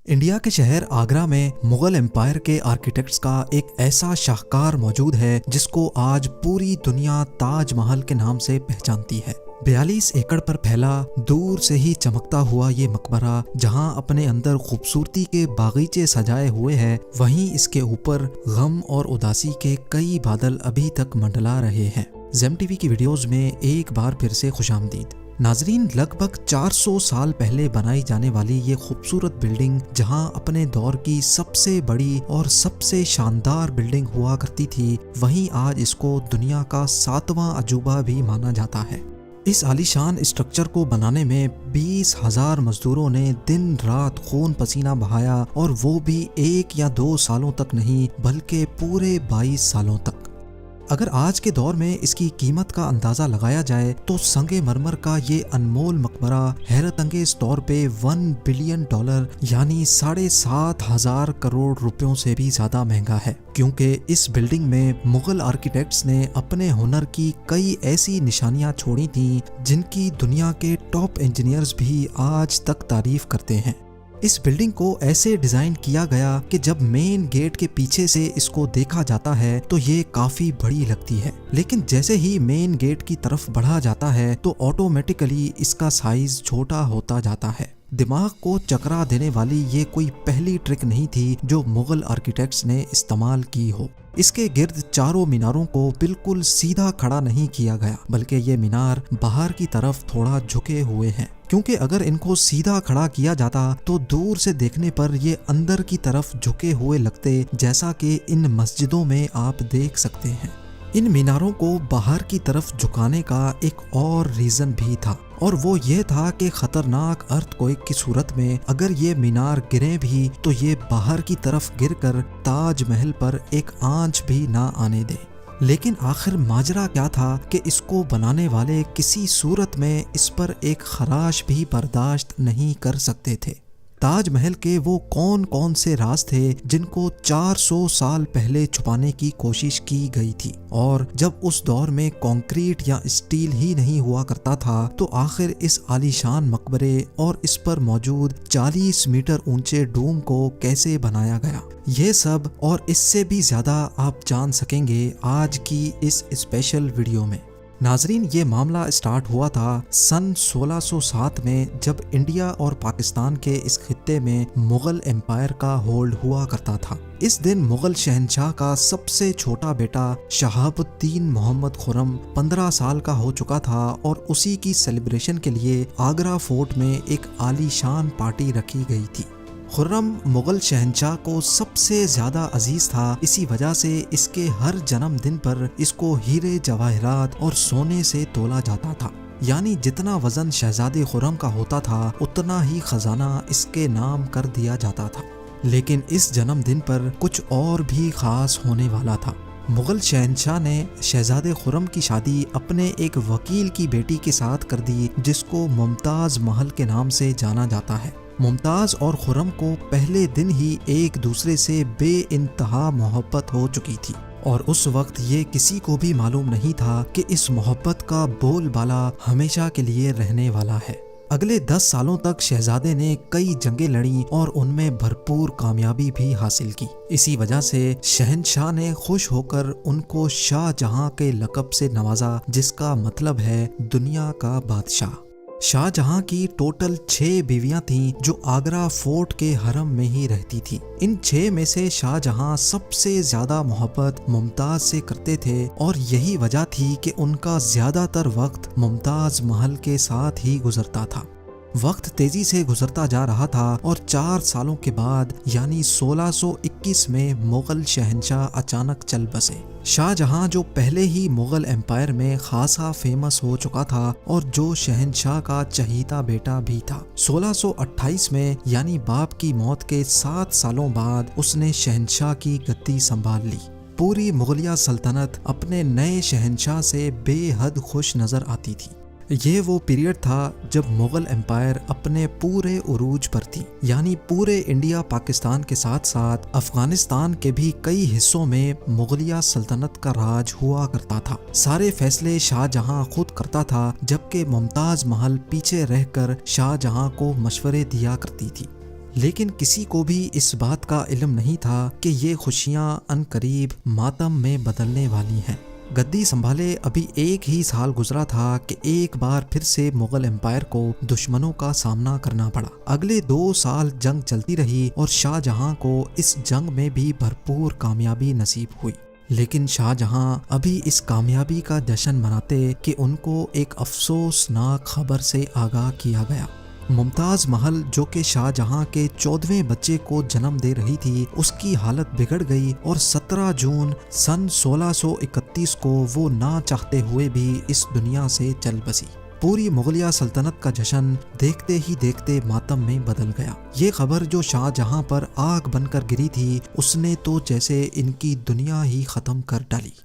India کے شہر آگرہ میں مغل امپائر کے آرکیٹیکٹس کا ایک ایسا شاہکار موجود ہے جس کو آج پوری دنیا تاج محل کے نام سے پہچانتی ہے۔ 42 ایکڑ پر پھیلا دور سے ہی چمکتا ہوا یہ مقبرہ جہاں اپنے اندر خوبصورتی کے باغیچے سجائے ہوئے ہے، وہیں اس کے اوپر غم اور اداسی کے کئی بادل ابھی تک منڈلا رہے ہیں۔ زیم ٹی وی کی ویڈیوز میں ایک بار پھر سے خوش آمدید۔ ناظرین، لگ بھگ 400 سال پہلے بنائی جانے والی یہ خوبصورت بلڈنگ جہاں اپنے دور کی سب سے بڑی اور سب سے شاندار بلڈنگ ہوا کرتی تھی، وہیں آج اس کو دنیا کا 7واں عجوبہ بھی مانا جاتا ہے۔ اس عالیشان اسٹرکچر کو بنانے میں 20,000 مزدوروں نے دن رات خون پسینہ بہایا، اور وہ بھی 1 یا 2 سالوں تک نہیں بلکہ پورے 22 سالوں تک۔ اگر آج کے دور میں اس کی قیمت کا اندازہ لگایا جائے تو سنگ مرمر کا یہ انمول مقبرہ حیرت انگیز طور پہ $1 بلین یعنی 7,500 کروڑ روپیوں سے بھی زیادہ مہنگا ہے، کیونکہ اس بلڈنگ میں مغل آرکیٹیکٹس نے اپنے ہنر کی کئی ایسی نشانیاں چھوڑی تھیں جن کی دنیا کے ٹاپ انجینئرز بھی آج تک تعریف کرتے ہیں۔ اس بلڈنگ کو ایسے ڈیزائن کیا گیا کہ جب مین گیٹ کے پیچھے سے اس کو دیکھا جاتا ہے تو یہ کافی بڑی لگتی ہے، لیکن جیسے ہی مین گیٹ کی طرف بڑھا جاتا ہے تو آٹومیٹیکلی اس کا سائز چھوٹا ہوتا جاتا ہے۔ دماغ کو چکرا دینے والی یہ کوئی پہلی ٹرک نہیں تھی جو مغل آرکیٹیکٹس نے استعمال کی ہو۔ اس کے گرد چاروں میناروں کو بالکل سیدھا کھڑا نہیں کیا گیا، بلکہ یہ مینار باہر کی طرف تھوڑا جھکے ہوئے ہیں، کیونکہ اگر ان کو سیدھا کھڑا کیا جاتا تو دور سے دیکھنے پر یہ اندر کی طرف جھکے ہوئے لگتے، جیسا کہ ان مسجدوں میں آپ دیکھ سکتے ہیں۔ ان میناروں کو باہر کی طرف جھکانے کا ایک اور ریزن بھی تھا، اور وہ یہ تھا کہ خطرناک ارتھ کوئک کی صورت میں اگر یہ مینار گریں بھی تو یہ باہر کی طرف گر کر تاج محل پر ایک آنچ بھی نہ آنے دے۔ لیکن آخر ماجرا کیا تھا کہ اس کو بنانے والے کسی صورت میں اس پر ایک خراش بھی برداشت نہیں کر سکتے تھے۔ تاج محل کے وہ کون سے راز تھے جن کو 400 سال پہلے چھپانے کی کوشش کی گئی تھی، اور جب اس دور میں کنکریٹ یا اسٹیل ہی نہیں ہوا کرتا تھا تو آخر اس عالیشان مقبرے اور اس پر موجود 40 میٹر اونچے ڈوم کو کیسے بنایا گیا؟ یہ سب اور اس سے بھی زیادہ آپ جان سکیں گے آج کی اس اسپیشل ویڈیو میں۔ ناظرین، یہ معاملہ اسٹارٹ ہوا تھا سن 1607 میں، جب انڈیا اور پاکستان کے اس خطے میں مغل امپائر کا ہولڈ ہوا کرتا تھا۔ اس دن مغل شہنشاہ کا سب سے چھوٹا بیٹا شہاب الدین محمد خرم 15 سال کا ہو چکا تھا، اور اسی کی سیلیبریشن کے لیے آگرہ فورٹ میں ایک عالیشان پارٹی رکھی گئی تھی۔ خرم مغل شہنشاہ کو سب سے زیادہ عزیز تھا، اسی وجہ سے اس کے ہر جنم دن پر اس کو ہیرے جواہرات اور سونے سے تولا جاتا تھا، یعنی جتنا وزن شہزادے خرم کا ہوتا تھا اتنا ہی خزانہ اس کے نام کر دیا جاتا تھا۔ لیکن اس جنم دن پر کچھ اور بھی خاص ہونے والا تھا۔ مغل شہنشاہ نے شہزادے خرم کی شادی اپنے ایک وکیل کی بیٹی کے ساتھ کر دی جس کو ممتاز محل کے نام سے جانا جاتا ہے۔ ممتاز اور خرم کو پہلے دن ہی ایک دوسرے سے بے انتہا محبت ہو چکی تھی، اور اس وقت یہ کسی کو بھی معلوم نہیں تھا کہ اس محبت کا بول بالا ہمیشہ کے لیے رہنے والا ہے۔ اگلے 10 سالوں تک شہزادے نے کئی جنگیں لڑیں اور ان میں بھرپور کامیابی بھی حاصل کی۔ اسی وجہ سے شہنشاہ نے خوش ہو کر ان کو شاہ جہاں کے لقب سے نوازا، جس کا مطلب ہے دنیا کا بادشاہ۔ شاہ جہاں کی ٹوٹل 6 بیویاں تھیں جو آگرہ فورٹ کے حرم میں ہی رہتی تھیں۔ ان 6 میں سے شاہ جہاں سب سے زیادہ محبت ممتاز سے کرتے تھے، اور یہی وجہ تھی کہ ان کا زیادہ تر وقت ممتاز محل کے ساتھ ہی گزرتا تھا۔ وقت تیزی سے گزرتا جا رہا تھا، اور 4 سالوں کے بعد یعنی 1621 میں مغل شہنشاہ اچانک چل بسے۔ شاہ جہاں جو پہلے ہی مغل امپائر میں خاصا فیمس ہو چکا تھا اور جو شہنشاہ کا چہیتا بیٹا بھی تھا، 1628 میں یعنی باپ کی موت کے 7 سالوں بعد اس نے شہنشاہ کی گدی سنبھال لی۔ پوری مغلیہ سلطنت اپنے نئے شہنشاہ سے بے حد خوش نظر آتی تھی۔ یہ وہ پیریڈ تھا جب مغل امپائر اپنے پورے عروج پر تھی، یعنی پورے انڈیا پاکستان کے ساتھ ساتھ افغانستان کے بھی کئی حصوں میں مغلیہ سلطنت کا راج ہوا کرتا تھا۔ سارے فیصلے شاہ جہاں خود کرتا تھا، جبکہ ممتاز محل پیچھے رہ کر شاہ جہاں کو مشورے دیا کرتی تھی۔ لیکن کسی کو بھی اس بات کا علم نہیں تھا کہ یہ خوشیاں عنقریب ماتم میں بدلنے والی ہیں۔ گدی سنبھالے ابھی 1 ہی سال گزرا تھا کہ ایک بار پھر سے مغل امپائر کو دشمنوں کا سامنا کرنا پڑا۔ اگلے 2 سال جنگ چلتی رہی اور شاہ جہاں کو اس جنگ میں بھی بھرپور کامیابی نصیب ہوئی، لیکن شاہ جہاں ابھی اس کامیابی کا جشن مناتے کہ ان کو ایک افسوسناک خبر سے آگاہ کیا گیا۔ ممتاز محل جو کہ شاہ جہاں کے 14ویں بچے کو جنم دے رہی تھی، اس کی حالت بگڑ گئی اور 17 جون سن 1631 کو وہ نہ چاہتے ہوئے بھی اس دنیا سے چل بسی۔ پوری مغلیہ سلطنت کا جشن دیکھتے ہی دیکھتے ماتم میں بدل گیا۔ یہ خبر جو شاہ جہاں پر آگ بن کر گری تھی، اس نے تو جیسے ان کی دنیا ہی ختم کر ڈالی۔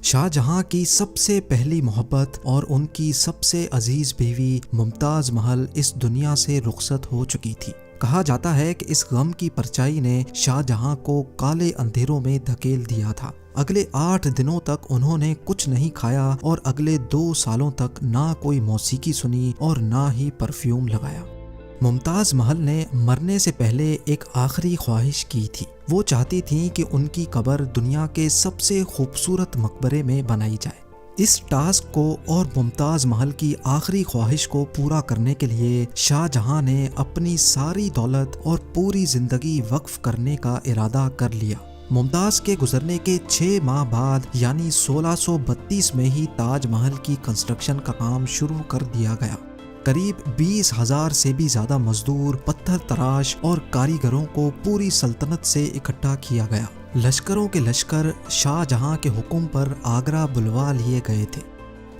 شاہ جہاں کی سب سے پہلی محبت اور ان کی سب سے عزیز بیوی ممتاز محل اس دنیا سے رخصت ہو چکی تھی۔ کہا جاتا ہے کہ اس غم کی پرچائی نے شاہ جہاں کو کالے اندھیروں میں دھکیل دیا تھا۔ اگلے 8 دنوں تک انہوں نے کچھ نہیں کھایا اور اگلے 2 سالوں تک نہ کوئی موسیقی سنی اور نہ ہی پرفیوم لگایا۔ ممتاز محل نے مرنے سے پہلے ایک آخری خواہش کی تھی۔ وہ چاہتی تھیں کہ ان کی قبر دنیا کے سب سے خوبصورت مقبرے میں بنائی جائے۔ اس ٹاسک کو اور ممتاز محل کی آخری خواہش کو پورا کرنے کے لیے شاہ جہاں نے اپنی ساری دولت اور پوری زندگی وقف کرنے کا ارادہ کر لیا۔ ممتاز کے گزرنے کے 6 ماہ بعد یعنی 1632 میں ہی تاج محل کی کنسٹرکشن کا کام شروع کر دیا گیا۔ قریب 20,000 سے بھی زیادہ مزدور، پتھر تراش اور کاریگروں کو پوری سلطنت سے اکٹھا کیا گیا۔ لشکروں کے لشکر شاہ جہاں کے حکم پر آگرہ بلوا لیے گئے تھے۔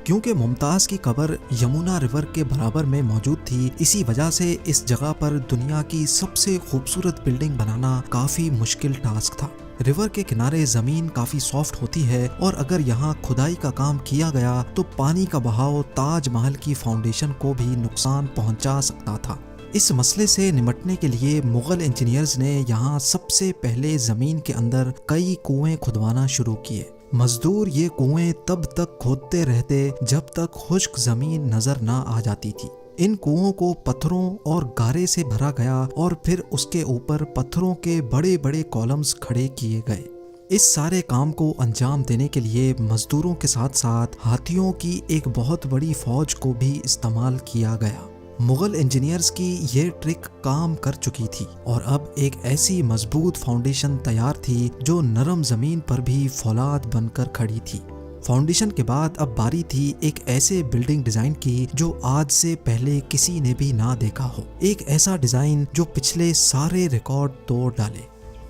کیونکہ ممتاز کی قبر یمنا ریور کے برابر میں موجود تھی، اسی وجہ سے اس جگہ پر دنیا کی سب سے خوبصورت بلڈنگ بنانا کافی مشکل ٹاسک تھا۔ ریور کے کنارے زمین کافی سافٹ ہوتی ہے اور اگر یہاں کھدائی کا کام کیا گیا تو پانی کا بہاؤ تاج محل کی فاؤنڈیشن کو بھی نقصان پہنچا سکتا تھا۔ اس مسئلے سے نمٹنے کے لیے مغل انجینئرز نے یہاں سب سے پہلے زمین کے اندر کئی کنویں کھدوانا شروع کیے۔ مزدور یہ کنویں تب تک کھودتے رہتے جب تک خشک زمین نظر نہ آ جاتی تھی۔ ان کنووں کو پتھروں اور گارے سے بھرا گیا اور پھر اس کے اوپر پتھروں کے بڑے بڑے کالمز کھڑے کیے گئے۔ اس سارے کام کو انجام دینے کے لیے مزدوروں کے ساتھ ساتھ ہاتھیوں کی ایک بہت بڑی فوج کو بھی استعمال کیا گیا۔ مغل انجینئرز کی یہ ٹرک کام کر چکی تھی اور اب ایک ایسی مضبوط فاؤنڈیشن تیار تھی جو نرم زمین پر بھی فولاد بن کر کھڑی تھی۔ فاؤنڈیشن کے بعد اب باری تھی ایک ایسے بلڈنگ ڈیزائن کی جو آج سے پہلے کسی نے بھی نہ دیکھا ہو، ایک ایسا ڈیزائن جو پچھلے سارے ریکارڈ توڑ ڈالے۔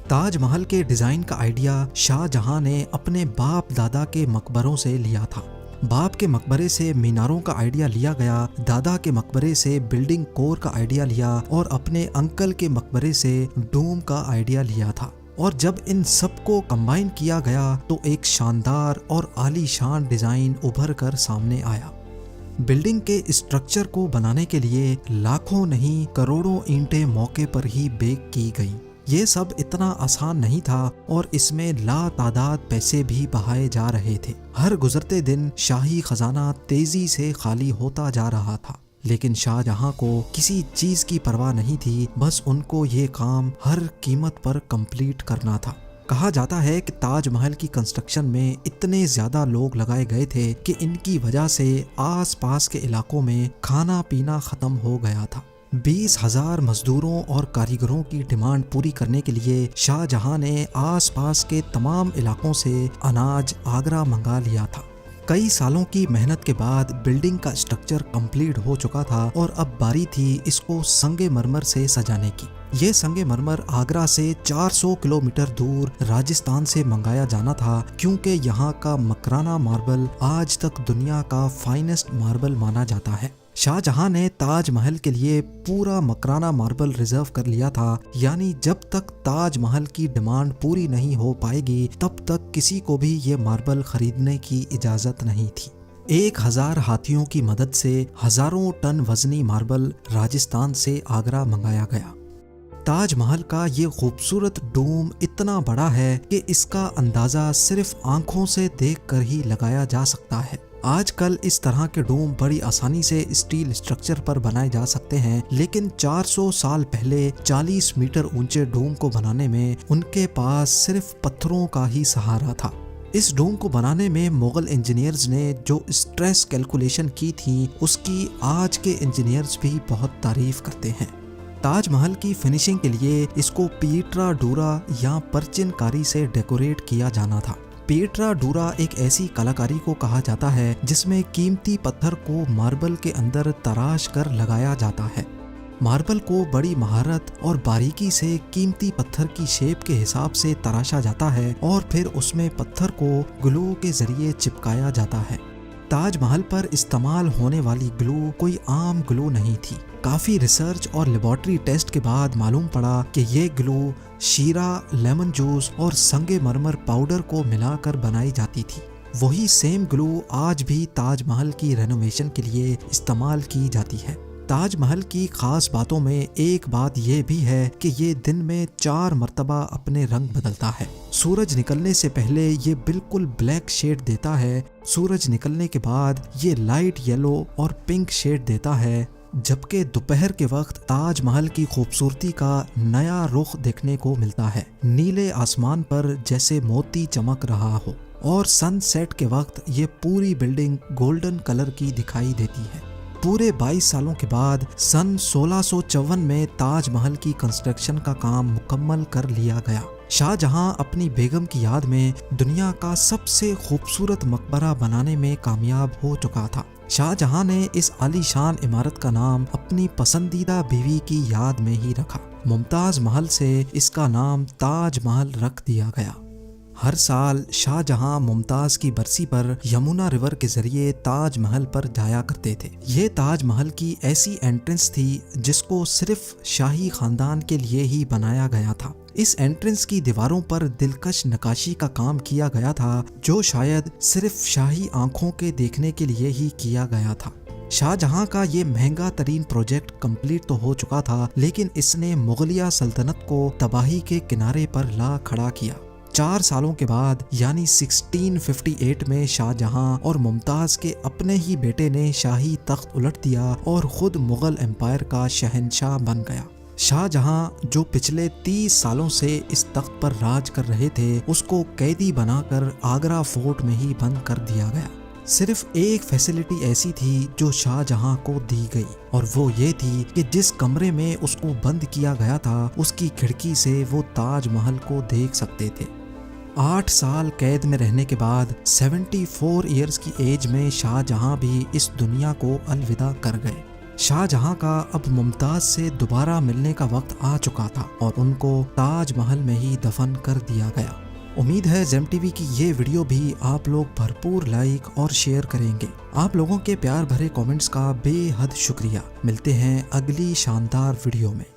تاج محل کے ڈیزائن کا آئیڈیا شاہ جہاں نے اپنے باپ دادا کے مقبروں سے لیا تھا۔ باپ کے مقبرے سے میناروں کا آئیڈیا لیا گیا، دادا کے مقبرے سے بلڈنگ کور کا آئیڈیا لیا اور اپنے انکل کے مقبرے سے ڈوم کا آئیڈیا لیا تھا۔ اور جب ان سب کو کمبائن کیا گیا تو ایک شاندار اور عالی شان ڈیزائن ابھر کر سامنے آیا۔ بلڈنگ کے اسٹرکچر کو بنانے کے لیے لاکھوں نہیں کروڑوں اینٹیں موقع پر ہی بیک کی گئیں۔ یہ سب اتنا آسان نہیں تھا اور اس میں لا تعداد پیسے بھی بہائے جا رہے تھے۔ ہر گزرتے دن شاہی خزانہ تیزی سے خالی ہوتا جا رہا تھا، لیکن شاہ جہاں کو کسی چیز کی پرواہ نہیں تھی، بس ان کو یہ کام ہر قیمت پر کمپلیٹ کرنا تھا۔ کہا جاتا ہے کہ تاج محل کی کنسٹرکشن میں اتنے زیادہ لوگ لگائے گئے تھے کہ ان کی وجہ سے آس پاس کے علاقوں میں کھانا پینا ختم ہو گیا تھا۔ 20,000 مزدوروں اور کاریگروں کی ڈیمانڈ پوری کرنے کے لیے شاہ جہاں نے آس پاس کے تمام علاقوں سے اناج آگرہ منگا لیا تھا۔ کئی سالوں کی محنت کے بعد بلڈنگ کا اسٹرکچر کمپلیٹ ہو چکا تھا اور اب باری تھی اس کو سنگ مرمر سے سجانے کی۔ یہ سنگ مرمر آگرہ سے 400 کلومیٹر دور راجستھان سے منگایا جانا تھا، کیونکہ یہاں کا مکرانہ ماربل آج تک دنیا کا فائنسٹ ماربل مانا جاتا ہے۔ شاہ جہاں نے تاج محل کے لیے پورا مکرانہ ماربل ریزرو کر لیا تھا، یعنی جب تک تاج محل کی ڈیمانڈ پوری نہیں ہو پائے گی تب تک کسی کو بھی یہ ماربل خریدنے کی اجازت نہیں تھی۔ 1000 ہاتھیوں کی مدد سے ہزاروں ٹن وزنی ماربل راجستھان سے آگرہ منگایا گیا۔ تاج محل کا یہ خوبصورت ڈوم اتنا بڑا ہے کہ اس کا اندازہ صرف آنکھوں سے دیکھ کر ہی لگایا جا سکتا ہے۔ آج کل اس طرح کے ڈوم بڑی آسانی سے اسٹیل اسٹرکچر پر بنائے جا سکتے ہیں، لیکن 400 سال پہلے 40 میٹر اونچے ڈوم کو بنانے میں ان کے پاس صرف پتھروں کا ہی سہارا تھا۔ اس ڈوم کو بنانے میں مغل انجینئرز نے جو اسٹریس کیلکولیشن کی تھی اس کی آج کے انجینئرز بھی بہت تعریف کرتے ہیں۔ تاج محل کی فنیشنگ کے لیے اس کو پیٹرا ڈورا یا پرچن کاری سے ڈیکوریٹ کیا جانا تھا۔ پیٹرا ڈورا ایک ایسی کلاکاری کو کہا جاتا ہے جس میں قیمتی پتھر کو ماربل کے اندر تراش کر لگایا جاتا ہے۔ ماربل کو بڑی مہارت اور باریکی سے قیمتی پتھر کی شیپ کے حساب سے تراشا جاتا ہے اور پھر اس میں پتھر کو گلو کے ذریعے چپکایا جاتا ہے۔ تاج محل پر استعمال ہونے والی گلو کوئی عام گلو نہیں تھی۔ کافی ریسرچ اور لیبارٹری ٹیسٹ کے بعد معلوم پڑا کہ یہ گلو شیرہ، لیمن جوس اور سنگ مرمر پاؤڈر کو ملا کر بنائی جاتی تھی۔ وہی سیم گلو آج بھی تاج محل کی رینوویشن کے لیے استعمال کی جاتی ہے۔ تاج محل کی خاص باتوں میں ایک بات یہ بھی ہے کہ یہ دن میں 4 مرتبہ اپنے رنگ بدلتا ہے۔ سورج نکلنے سے پہلے یہ بالکل بلیک شیڈ دیتا ہے، سورج نکلنے کے بعد یہ لائٹ یلو اور پنک شیڈ دیتا ہے، جبکہ دوپہر کے وقت تاج محل کی خوبصورتی کا نیا رخ دیکھنے کو ملتا ہے، نیلے آسمان پر جیسے موتی چمک رہا ہو، اور سن سیٹ کے وقت یہ پوری بلڈنگ گولڈن کلر کی دکھائی دیتی ہے۔ پورے 22 سالوں کے بعد سن 1654 میں تاج محل کی کنسٹرکشن کا کام مکمل کر لیا گیا۔ شاہ جہاں اپنی بیگم کی یاد میں دنیا کا سب سے خوبصورت مقبرہ بنانے میں کامیاب ہو چکا تھا۔ شاہ جہاں نے اس عالی شان عمارت کا نام اپنی پسندیدہ بیوی کی یاد میں ہی رکھا۔ ممتاز محل سے اس کا نام تاج محل رکھ دیا گیا۔ ہر سال شاہ جہاں ممتاز کی برسی پر یمونا ریور کے ذریعے تاج محل پر جایا کرتے تھے۔ یہ تاج محل کی ایسی انٹرنس تھی جس کو صرف شاہی خاندان کے لیے ہی بنایا گیا تھا۔ اس انٹرنس کی دیواروں پر دلکش نقاشی کا کام کیا گیا تھا جو شاید صرف شاہی آنکھوں کے دیکھنے کے لیے ہی کیا گیا تھا۔ شاہ جہاں کا یہ مہنگا ترین پروجیکٹ کمپلیٹ تو ہو چکا تھا، لیکن اس نے مغلیہ سلطنت کو تباہی کے کنارے پر لا کھڑا کیا۔ 4 سالوں کے بعد یعنی 1658 میں شاہ جہاں اور ممتاز کے اپنے ہی بیٹے نے شاہی تخت الٹ دیا اور خود مغل امپائر کا شہنشاہ بن گیا۔ شاہ جہاں جو پچھلے 30 سالوں سے اس تخت پر راج کر رہے تھے، اس کو قیدی بنا کر آگرہ فورٹ میں ہی بند کر دیا گیا۔ صرف ایک فیسلٹی ایسی تھی جو شاہ جہاں کو دی گئی، اور وہ یہ تھی کہ جس کمرے میں اس کو بند کیا گیا تھا اس کی کھڑکی سے وہ تاج محل کو دیکھ سکتے تھے۔ 8 سال قید میں رہنے کے بعد 74 ایئرز کی ایج میں شاہ جہاں بھی اس دنیا کو الوداع کر گئے۔ شاہ جہاں کا اب ممتاز سے دوبارہ ملنے کا وقت آ چکا تھا اور ان کو تاج محل میں ہی دفن کر دیا گیا۔ امید ہے زیم ٹی وی کی یہ ویڈیو بھی آپ لوگ بھرپور لائک اور شیئر کریں گے۔ آپ لوگوں کے پیار بھرے کامنٹس کا بے حد شکریہ۔ ملتے ہیں اگلی شاندار ویڈیو میں۔